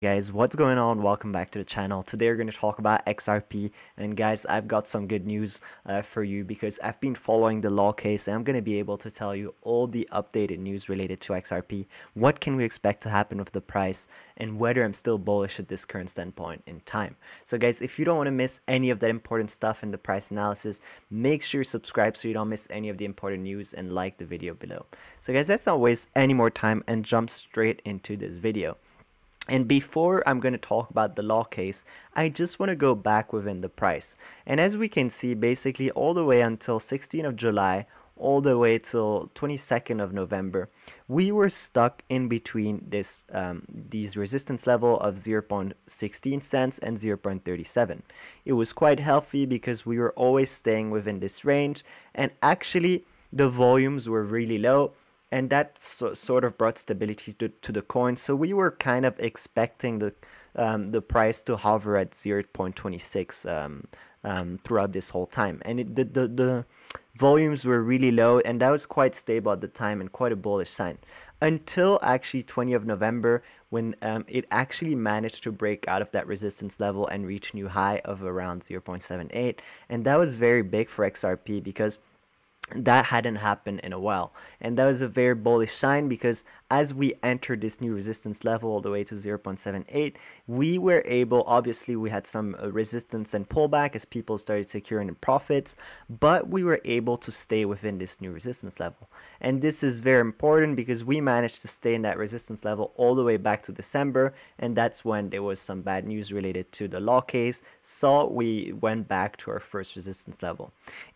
Guys, what's going on? Welcome back to the channel. Today we're going to talk about XRP, and guys, I've got some good news for you because I've been following the law case and I'm going to be able to tell you all the updated news related to XRP, what can we expect to happen with the price, and whether I'm still bullish at this current standpoint in time. So guys, if you don't want to miss any of that important stuff in the price analysis, make sure you subscribe so you don't miss any of the important news and like the video below. So guys, let's not waste any more time and jump straight into this video. And before I'm going to talk about the law case, I just want to go back within the price. And as we can see, basically all the way until 16th of July, all the way till 22nd of November, we were stuck in between these resistance level of 0.16 cents and 0.37. It was quite healthy because we were always staying within this range, and actually the volumes were really low. And that sort of brought stability to the coin. So we were kind of expecting the price to hover at 0.26 throughout this whole time. And the volumes were really low, and that was quite stable at the time and quite a bullish sign. Until actually 20th of November, when it actually managed to break out of that resistance level and reach new high of around 0.78. And that was very big for XRP because that hadn't happened in a while, and that was a very bullish sign because as we entered this new resistance level all the way to 0.78, we were able, obviously we had some resistance and pullback as people started securing profits, but we were able to stay within this new resistance level. And this is very important because we managed to stay in that resistance level all the way back to December, and that's when there was some bad news related to the law case, so we went back to our first resistance level.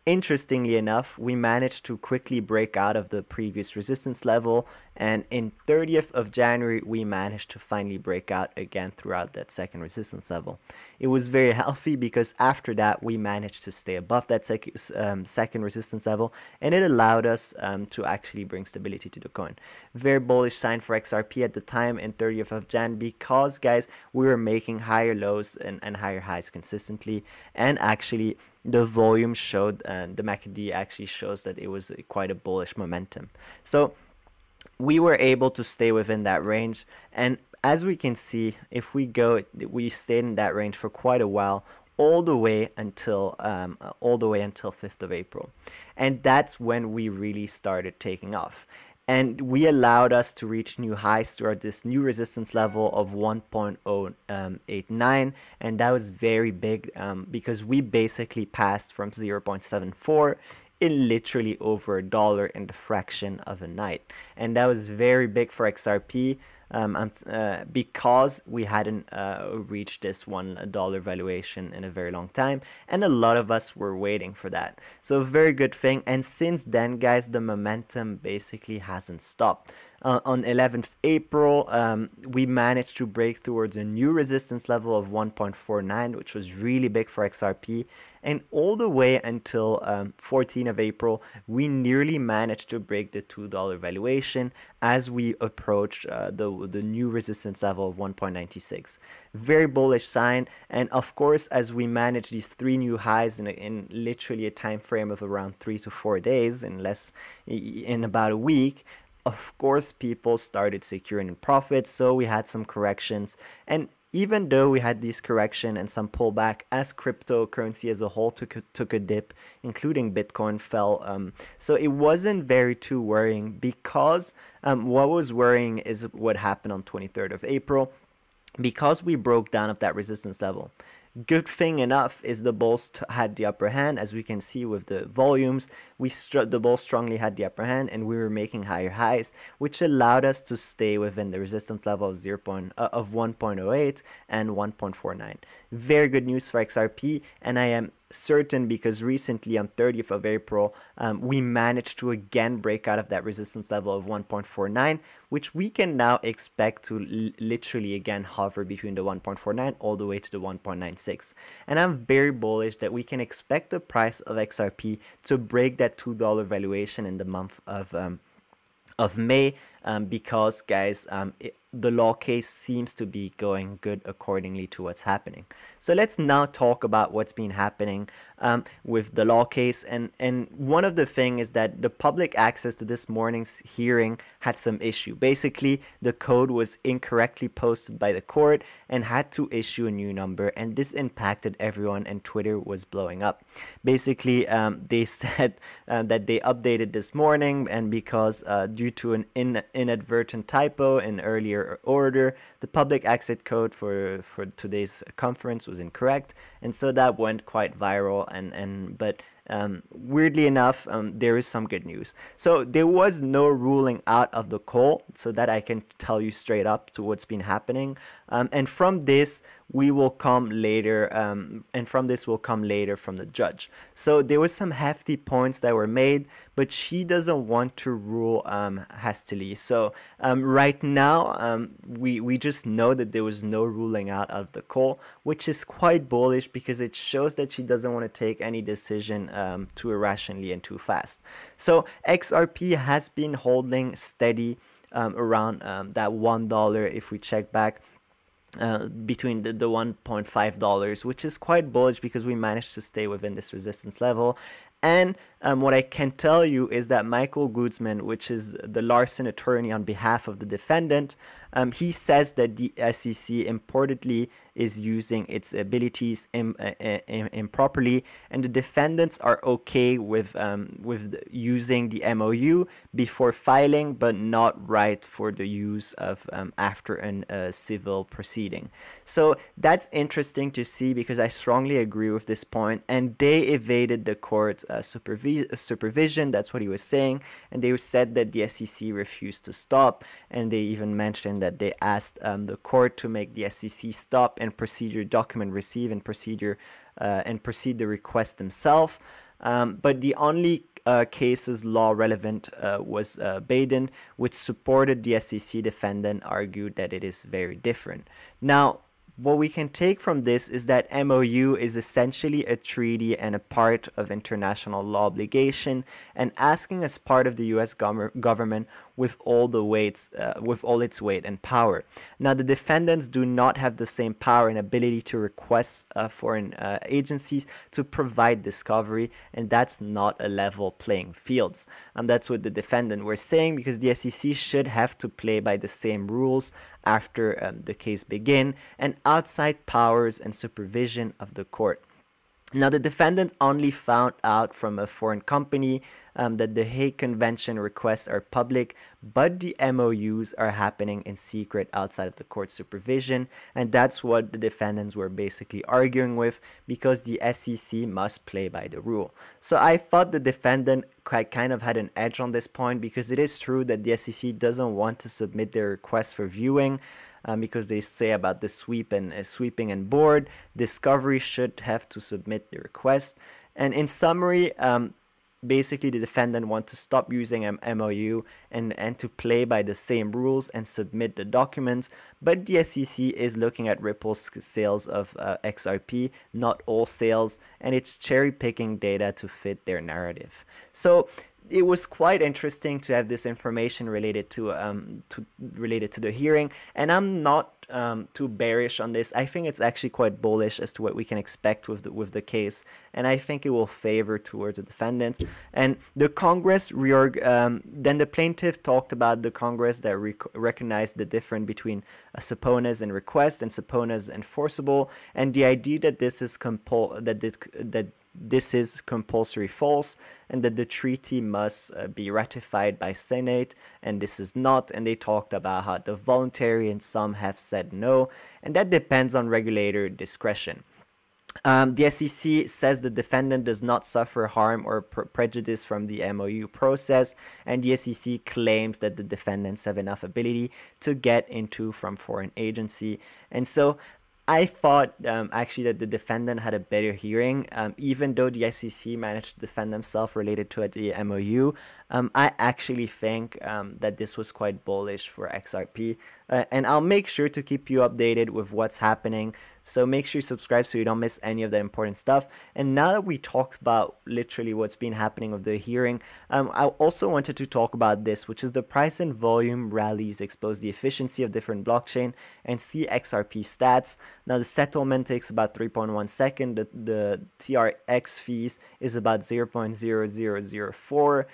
Interestingly enough, we managed to quickly break out of the previous resistance level, and in 30th of January we managed to finally break out again throughout that second resistance level. It was very healthy because after that we managed to stay above that second resistance level, and it allowed us to actually bring stability to the coin. Very bullish sign for XRP at the time in 30th of Jan because, guys, we were making higher lows and higher highs consistently, and actually the volume showed, and the MACD actually shows that it was quite a bullish momentum. So we were able to stay within that range, and as we can see, if we we stayed in that range for quite a while, all the way until 5th of April, and that's when we really started taking off. And we allowed us to reach new highs throughout this new resistance level of 1.089, and that was very big because we basically passed from 0.74 in literally over $1 in the fraction of a night. And that was very big for XRP because we hadn't reached this $1 valuation in a very long time, and a lot of us were waiting for that. So a very good thing. And since then, guys, the momentum basically hasn't stopped. On 11th April, we managed to break towards a new resistance level of 1.49, which was really big for XRP. And all the way until 14th of April, we nearly managed to break the $2 valuation as we approached the new resistance level of 1.96. Very bullish sign. And of course, as we managed these three new highs in literally a time frame of around 3 to 4 days, in about a week, of course, people started securing profits, so we had some corrections. And even though we had this correction and some pullback, as cryptocurrency as a whole took a dip, including Bitcoin fell. So it wasn't very too worrying because what was worrying is what happened on 23rd of April because we broke down of that resistance level. Good thing enough is the bulls had the upper hand, as we can see with the volumes. The bulls strongly had the upper hand, and we were making higher highs, which allowed us to stay within the resistance level of 1.08 and 1.49. Very good news for XRP, and I am certain because recently on 30th of April, we managed to again break out of that resistance level of 1.49, which we can now expect to literally again hover between the 1.49 all the way to the 1.96. And I'm very bullish that we can expect the price of XRP to break that $2 valuation in the month of May, because, guys, the law case seems to be going good accordingly to what's happening. So let's now talk about what's been happening with the law case. And one of the things is that the public access to this morning's hearing had some issue. Basically, the code was incorrectly posted by the court and had to issue a new number, and this impacted everyone, and Twitter was blowing up. Basically, they said that they updated this morning, and because due to an inadvertent typo in earlier order, the public access code for today's conference was incorrect, and so that went quite viral. But weirdly enough, there is some good news. So there was no ruling out of the call, so that I can tell you straight up to what's been happening. And from this will come later from the judge. So there was some hefty points that were made, but she doesn't want to rule hastily. So right now, we just know that there was no ruling out of the call, which is quite bullish because it shows that she doesn't want to take any decision too irrationally and too fast. So XRP has been holding steady around that $1 if we check back. Between the $1.5, which is quite bullish because we managed to stay within this resistance level. And what I can tell you is that Michael Guzman, which is the Larson attorney on behalf of the defendant, he says that the SEC importedly is using its abilities improperly, and the defendants are okay with using the MOU before filing, but not right for the use of after a civil proceeding. So that's interesting to see because I strongly agree with this point, and they evaded the court's supervision. That's what he was saying, and they said that the SEC refused to stop, and they even mentioned that they asked the court to make the SEC stop and procedure document receive and proceed the request themselves. But the only cases law relevant was Baden, which supported the SEC defendant, argued that it is very different. Now, what we can take from this is that MOU is essentially a treaty and a part of international law obligation, and asking as part of the U.S. government with all its weight and power. Now, the defendants do not have the same power and ability to request foreign agencies to provide discovery, and that's not a level playing fields. That's what the defendant were saying, because the SEC should have to play by the same rules after the case begin, and outside powers and supervision of the court. Now, the defendant only found out from a foreign company that the Hague Convention requests are public, but the MOUs are happening in secret outside of the court's supervision, and that's what the defendants were basically arguing with, because the SEC must play by the rule. So I thought the defendant kind of had an edge on this point, because it is true that the SEC doesn't want to submit their request for viewing, because they say about the sweeping and board, discovery should have to submit the request. And in summary, basically the defendant wants to stop using MOU and to play by the same rules and submit the documents, but the SEC is looking at Ripple's sales of XRP, not all sales, and it's cherry picking data to fit their narrative. So it was quite interesting to have this information related to the hearing, and I'm not too bearish on this. I think it's actually quite bullish as to what we can expect with the case, and I think it will favor towards the defendant. And the Congress then the plaintiff talked about the Congress that recognized the difference between subpoenas and request and subpoenas enforceable, and the idea that this is compulsory false, and that the treaty must be ratified by Senate, and this is not. And they talked about how the voluntary and some have said no, and that depends on regulator discretion. The SEC says the defendant does not suffer harm or prejudice from the MOU process, and the SEC claims that the defendants have enough ability to get into from foreign agency. And so I thought actually that the defendant had a better hearing, even though the SEC managed to defend themselves related to the MOU. I actually think that this was quite bullish for XRP. and I'll make sure to keep you updated with what's happening. So make sure you subscribe so you don't miss any of the important stuff. And now that we talked about literally what's been happening with the hearing, I also wanted to talk about this, which is the price and volume rallies expose the efficiency of different blockchain and see XRP stats. Now the settlement takes about 3.1 seconds. The TRX fees is about 0.0004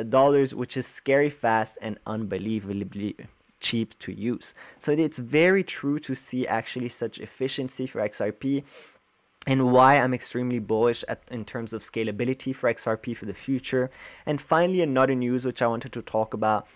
dollars, which is scary fast and unbelievably cheap to use. So it's very true to see actually such efficiency for XRP, and why I'm extremely bullish in terms of scalability for XRP for the future. And finally, another news which I wanted to talk about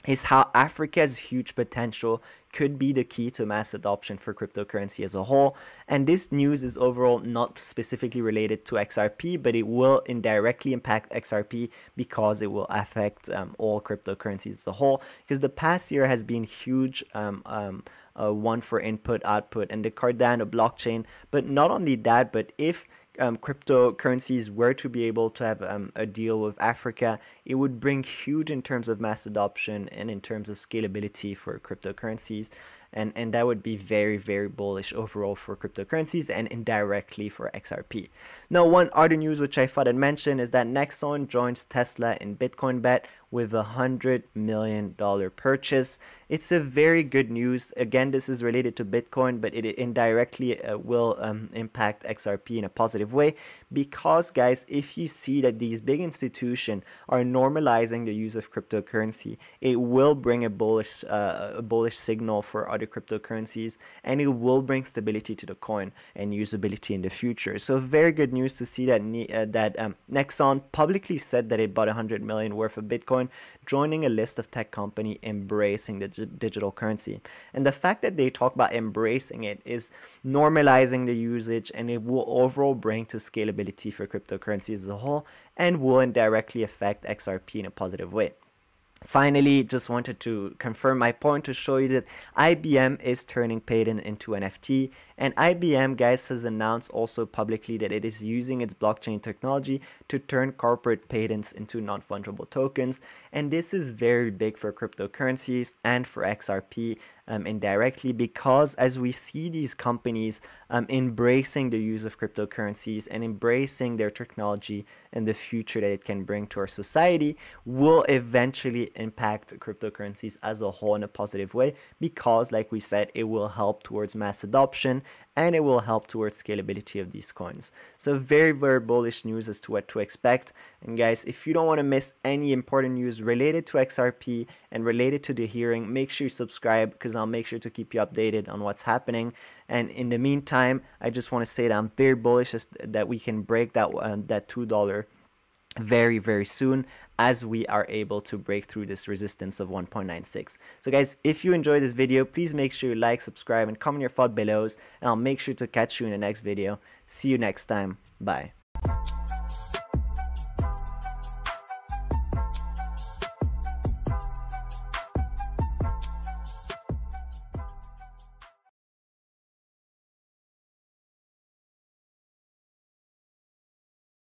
is how Africa's huge potential could be the key to mass adoption for cryptocurrency as a whole. And this news is overall not specifically related to XRP, but it will indirectly impact XRP because it will affect all cryptocurrencies as a whole. Because the past year has been huge, one for input, output, and the Cardano blockchain. But not only that, but if cryptocurrencies were to be able to have a deal with Africa, it would bring huge in terms of mass adoption and in terms of scalability for cryptocurrencies. And that would be very, very bullish overall for cryptocurrencies and indirectly for XRP. Now, one other news which I thought I'd mention is that Nexon joins Tesla in Bitcoin Bet with $100 million purchase. It's a very good news. Again, this is related to Bitcoin, but it indirectly will impact XRP in a positive way, because guys, if you see that these big institutions are normalizing the use of cryptocurrency, it will bring a bullish signal for other cryptocurrencies, and it will bring stability to the coin and usability in the future. So very good news to see that Nexon publicly said that it bought 100 million worth of Bitcoin, joining a list of tech company embracing the digital currency. And the fact that they talk about embracing it is normalizing the usage, and it will overall bring to scalability for cryptocurrencies as a whole, and will indirectly affect XRP in a positive way. Finally, just wanted to confirm my point to show you that IBM is turning patent into NFT, and IBM, guys, has announced also publicly that it is using its blockchain technology to turn corporate patents into non-fungible tokens, and this is very big for cryptocurrencies and for XRP indirectly, because as we see these companies embracing the use of cryptocurrencies and embracing their technology and the future that it can bring to our society, will eventually impact cryptocurrencies as a whole in a positive way, because like we said, it will help towards mass adoption and it will help towards scalability of these coins. So very, very bullish news as to what to expect. And guys, if you don't want to miss any important news related to XRP and related to the hearing, make sure you subscribe, because I'll make sure to keep you updated on what's happening. And in the meantime, I just want to say that I'm very bullish that we can break that $2 very, very soon, as we are able to break through this resistance of 1.96. So guys, if you enjoyed this video, please make sure you like, subscribe, and comment your thought below, and I'll make sure to catch you in the next video. See you next time. Bye.